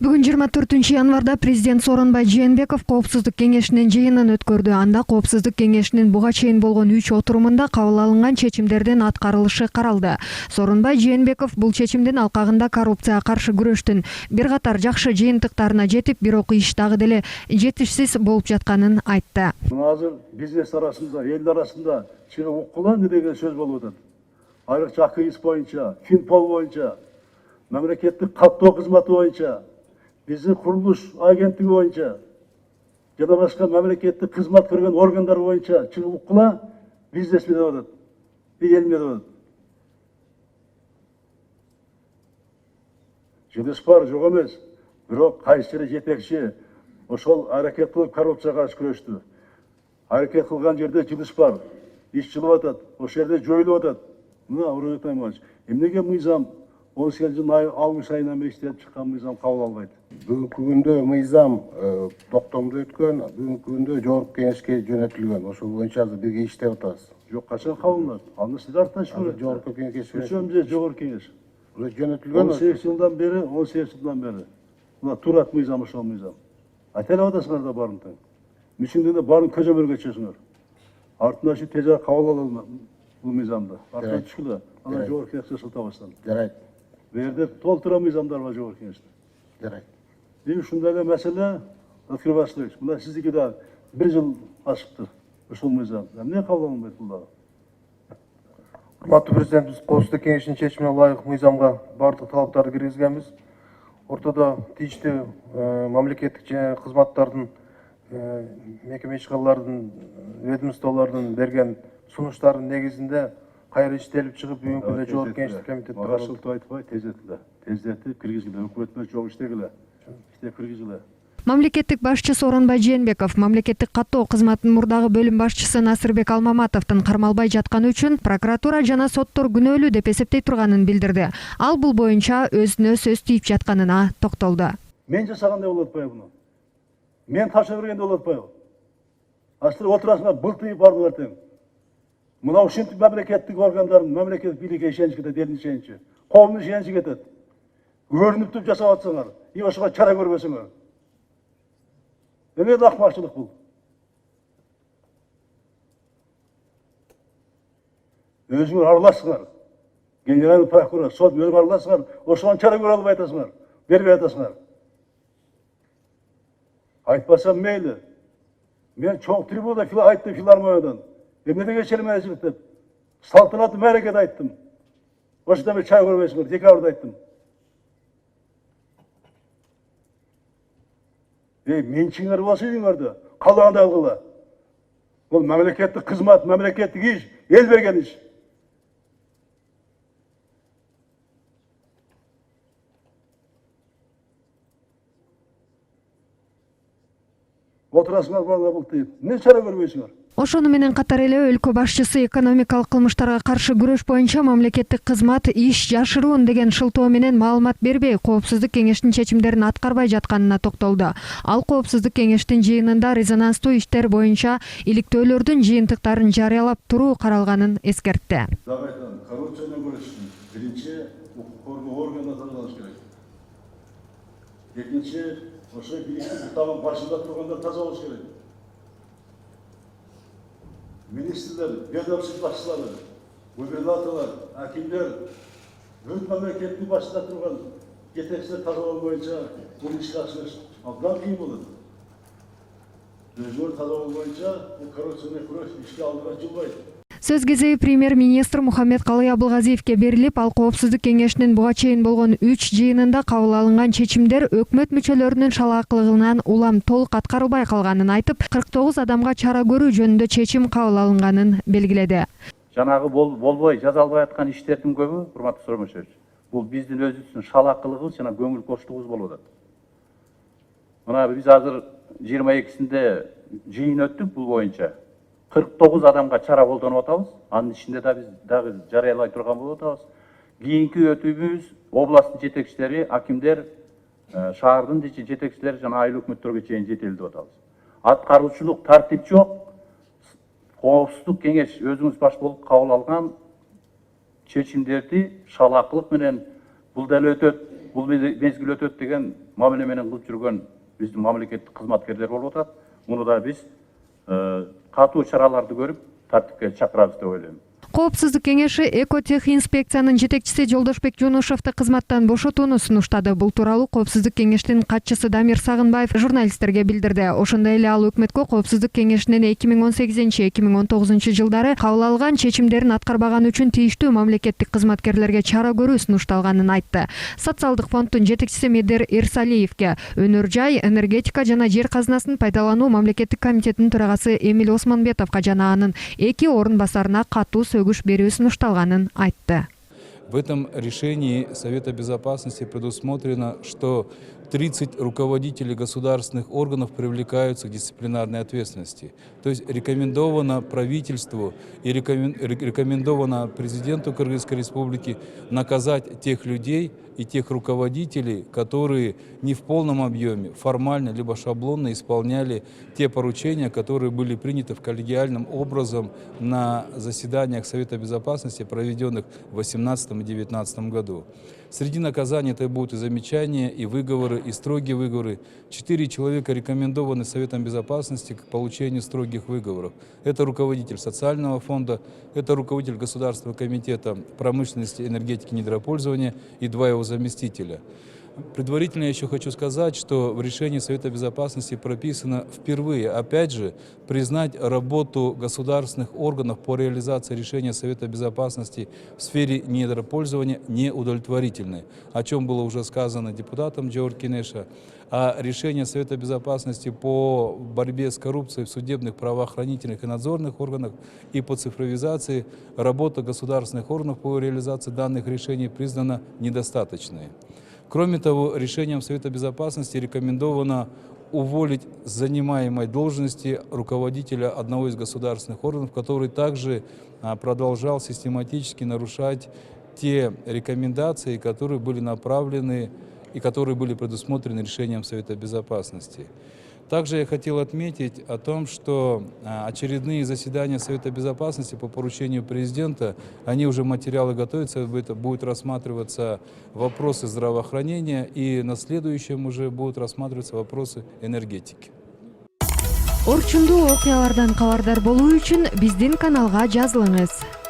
Бүгүн 24 январда президент Сооронбай Жээнбеков Коопсуздук кеңешинин жыйынын өткөрдү. Анда Коопсуздук кеңешинин буга чейин болгон 3 отурумунда кабыл алынган чечимдердин аткарылышы каралды. Сооронбай Жээнбеков бул чечимдин алкагында коррупцияга каршы күрөштүн бир катар жакшы жыйынтыктарына жетип, бирок иш дагы деле жетишсиз болуп жатканын айтты. Азыр бизнес арасында, эл арасында чыгып уккула деген сөз болуп атат. Айрыкча АКИС боюнча, Финпол боюнча, мамлекеттик каттоо кызматы боюнча, биздин курулуш агенттиги боюнча жана башка мамлекеттик кызмат көргөн органдар боюнча чыгып уккула бизнес менен атат, эл менен атат. Жөнөш бар, жок эмес. Бирок кайсы жетекчи ошол аракет кылып коррупцияга каршы күрөштү. Аракет кылган жерде жылыш бар, иш жылып атат, ошол жерде жоюлуп атат. Мына Урунбек Тайманович, эмнеге мыйзам 18 жыл август айынан бери иштеп чыккан мыйзам кабыл албайт? Бүгүнкү күндө мыйзам токтомдо өткөн, бүгүнкү күндө жогорку кеңешке жөнөтүлгөн. Ошол боюнча азыр бирге иштеп атабыз. Жок, качан кабылданат? Аны сиз арттан чыгып Жогорку кеңеш Өчөмүз жогорку кеңеш. жөнөтүлгөн. 18 жылдан бери, 18 жылдан бери. Мына турат мыйзам, ошол мыйзам. Айтелеп атасыңар да барын тең. Мишиндене барын көзөмөлгө чөзүңөр. Артынан şu тез кабыл алалы бул мыйзамды. Артынан түшкүлө. Ана жогорку кеңешке сылтабастан. Жарайт. Бу жерде толтура мыйзамдар бар жогорку кеңеште. Жарайт. Эми ушундай эле маселе Открой Васильевич. Мына сиздики да 1 жыл ашыктыр. Ошол мыйзам. Эмне кабыл алынбайт бул дагы? Урматтуу президентибиз Коопсуздук кеңешинин чечимине ылайык мыйзамга бардык талаптарды киргизгенбиз. Ортодо тийиштүү мамлекеттик жана кызматтардын мекеме ишканалардын ведомстволордун берген сунуштарынын негизинде кайра иштелип чыгып бүгүнкү күндө жогорку кеңештик комитетте Башылтып айтпай тездетиле. Тездетип киргизгиле. Өкмөтмө жок иштегиле. Иштеп киргизгиле. Мамлекеттик башчы Сооронбай Жээнбеков мамлекеттик каттоо кызматынын мурдагы бөлүм башчысы Насырбек Алмаматовдун кармалбай жатканы үчүн прокуратура жана соттор күнөөлүү деп эсептей турганын билдирди. Ал бул боюнча өзүнө сөз тийип жатканына токтолду. Мен жасагандай болуп атпайбы буну? Мен тапшырып бергенде болуп атпайбы? Астыр отурасыңар былтыйып бардыңар тең. Мына ушинтип мамлекеттик органдардын, мамлекеттик бийликке ишенич кетет, элдин ишеничи. Коомдун ишеничи кетет. Көрүнүп туруп жасап атсаңар, и ошого чара көрбөсөңөр. Эмне акмакчылык бул? Өзүңөр аралашсыңар. Генеральный прокурор, сот өзүңөр аралашсыңар, ошого чара көрө албай атасыңар, бербей атасыңар. Айтпасам мейли. Мен чоң трибунада айттым филармониядан. Эмнеге чечилме деп. Салтанаттуу мээрекеде айттым. Ошондо мен чара көрбөйсүңөр, декабрда айттым. Менчиңер болсо үйүңөрдө, каалагандай кылгыла. Бул мамлекеттик кызмат, мамлекеттик иш, эл берген иш. Отурасыңар барлар былтыйып. Не чара көрбөйсүңөр? Ошону менен катар эле өлкө башчысы экономикалык кылмыштарга каршы күрөш боюнча мамлекеттик кызмат иш жашыруун деген шылтоо менен маалымат бербей, Коопсуздук кеңешинин чечимдерин аткарбай жатканына токтолду. Ал Коопсуздук кеңештин жыйынында резонанстуу иштер боюнча иликтөөлөрдүн жыйынтыктарын жарыялап туруу каралганын эскертти. Дагы айтам, коррупция менен күрөшүштүн биринчи укук коргоо органына тазалаш керек. Экинчи, ошо бийликтин дагы башында тургандар таза болуш керек. Министрлер, ведомство башчылары, губернаторлар, акимдер, бүт мамлекеттин башында турган жетекчилер таза болуу боюнча бул ишке ашыгыш абдан кыйын болот. Өзүңөр таза болуу боюнча бул коррупция менен күрөш ишке алдыга жылбайт. Сөз кезеги премьер-министр Мухаммедкалый Абылгазиевке берилип, ал Коопсуздук кеңешинин буга чейин болгон 3 жыйынында кабыл алынган чечимдер өкмөт мүчөлөрүнүн шалаакылыгынан улам толук аткарылбай калганын айтып, 49 адамга чара көрүү жөнүндө чечим кабыл алынганын белгиледи. Жанагы болбой жазалбай аткан иштердин көбү, урматтуу Сооронбай, бул биздин өзүбүздүн шалаакылыгыбыз жана көңүл коштугубуз болуп атат. Мына биз азыр 22-синде жыйын өттүк бул боюнча. 49 адамга чара колдонуп атабыз. Анын ичинде да биз дагы жарыялай турган болуп атабыз. Кийинки өтүүбүз областтын жетекчилери, акимдер, шаардын жетекчилери жана айыл өкмөттөргө чейин жетели деп атабыз. Аткаруучулук тартип жок. Коопсуздук кеңеш өзүңүз баш болуп кабыл алган чечимдерди шалаакылык менен бул деле өтөт, бул мезгил өтөт деген мамиле менен кылып жүргөн биздин мамлекеттик кызматкерлер болуп атат. Муну да биз катуу чараларды көрүп тартипке чакырабыз деп ойлойм. Коопсуздук кеңеши Экотех инспекциянын жетекчиси Жолдошбек Жунушевди кызматтан бошотууну сунуштады. Бул тууралуу Коопсуздук кеңешинин катчысы Дамир Сагынбаев журналисттерге билдирди. Ошондой эле ал өкмөткө Коопсуздук кеңешинин 2018-2019 жылдары кабыл алган чечимдерин аткарбаганы үчүн тийиштүү мамлекеттик кызматкерлерге чара көрүү сунушталганын айтты. Социалдык фонддун жетекчиси Медер Эрсалиевге өнөр жай, энергетика жана жер казынасын пайдалануу мамлекеттик комитетинин төрагасы Эмил Осмонбетовго жана анын 2 орун басарына катуу сөгүш берүү сунушталганын айтты. В этом решении Совета Безопасности предусмотрено, что 30 руководителей государственных органов привлекаются к дисциплинарной ответственности. То есть рекомендовано правительству и рекомендовано президенту Кыргызской Республики наказать тех людей и тех руководителей, которые не в полном объеме, формально либо шаблонно исполняли те поручения, которые были приняты в коллегиальном образом на заседаниях Совета Безопасности, проведенных в 2018 и 2019 году. Среди наказаний это будут и замечания, и выговоры, и строгие выговоры. 4 человека рекомендованы Советом Безопасности к получению строгих выговоров. Это руководитель социального фонда, это руководитель Государственного комитета промышленности, энергетики и недропользования и 2 его заместителя. Предварительно я еще хочу сказать, что в решении Совета Безопасности прописано впервые, опять же, признать работу государственных органов по реализации решения Совета Безопасности в сфере недропользования неудовлетворительной, о чем было уже сказано депутатом Джеор Кинеша. А решение Совета Безопасности по борьбе с коррупцией в судебных, правоохранительных и надзорных органах и по цифровизации работа государственных органов по реализации данных решений признана недостаточной. Кроме того, решением Совета Безопасности рекомендовано уволить с занимаемой должности руководителя одного из государственных органов, который также продолжал систематически нарушать те рекомендации, которые были направлены и которые были предусмотрены решением Совета Безопасности. Также я хотел отметить о том, что очередные заседания Совета Безопасности по поручению президента, они уже материалы готовятся, это будут рассматриваться вопросы здравоохранения, и на следующем уже будут рассматриваться вопросы энергетики. Орчундуу окуялардан кабардар болуу үчүн биздин каналга жазылыңыз.